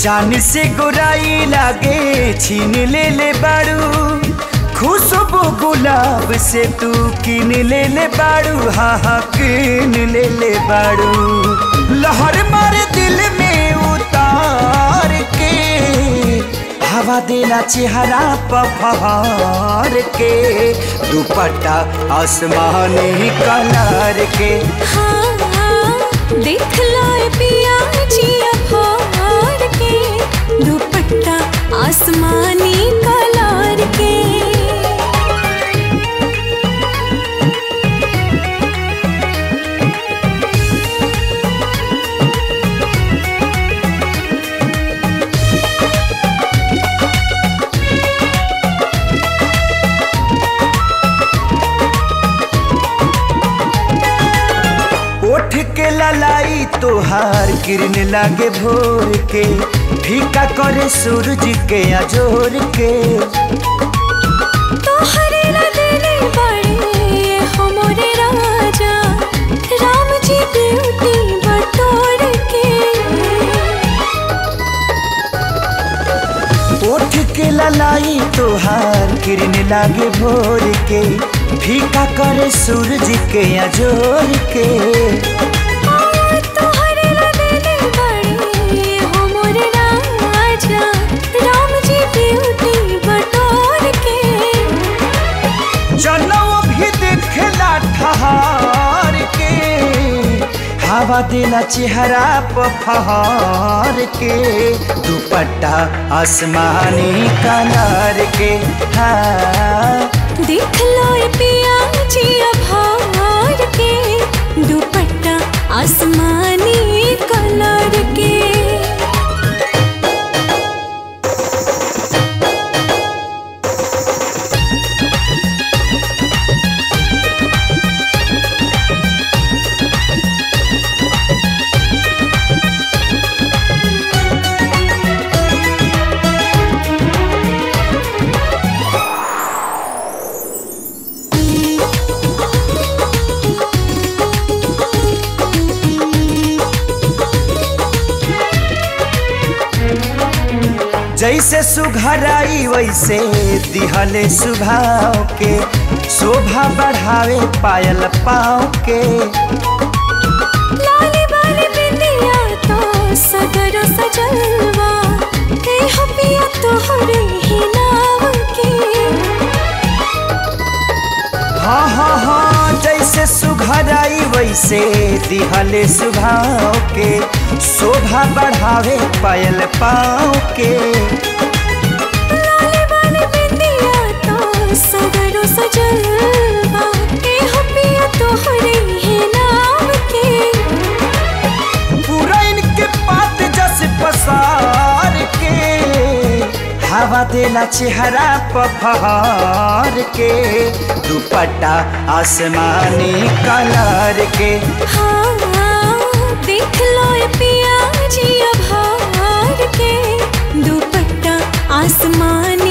जान से गोराई लागे छीन ले बाड़ू, खुशबू गुलाब से तू किन ले बाड़ू, हाँ हाँ किन ले बाड़ू। लहर मारे दिल में उतार के, हवा देना चेहरा पर फहार के, दुपट्टा आसमानी कलर के। हाँ देख लो पिया जिया फार के, दुपट्टा आसमानी कलर के। ओठ के ललाई तोहार किरण लागे भोर के, फीका करे सूरज के अजोर के। तोहरे देने बड़े हमरे राजा, राम जी ब्यूटी बटोर के। ओठ के ललाई तोहार किरण लागे भोर के, फीका करे सूरज के अजोर के। तोहरे देने बड़े हमरे राजा, राम जी ब्यूटी बटोर के। जनऊ भी देखला ठहार के, हवा देना चेहरा पर फहार के, दुपट्टा आसमानी कलर के। हाँ देख लो पिया जिया भार के, दुपट्टा आसमानी कलर के। जैसे सुघराई वैसे दिहले सुभाव के, शोभा बढ़ावे पायल पाँव के। लाली बाली बिंदिया तो सगर सजलवा, हे हो पिया तोहरे ही नाम के। हाँ हाँ हाँ जैसे सुघराई वैसे दिहले सुभाव के, शोभा बढ़ावे पायल पाँव के। लाली बाली बिंदिया तो सगर सजलवा, हे हो पिया तोहरे ही नाम के। पूरा इनके पात जस पसार के, हवा देला चेहरा पर फहार के, दुपट्टा आसमानी कलर के। हाँ देख लो पिया जिया भार के, दुपट्टा आसमान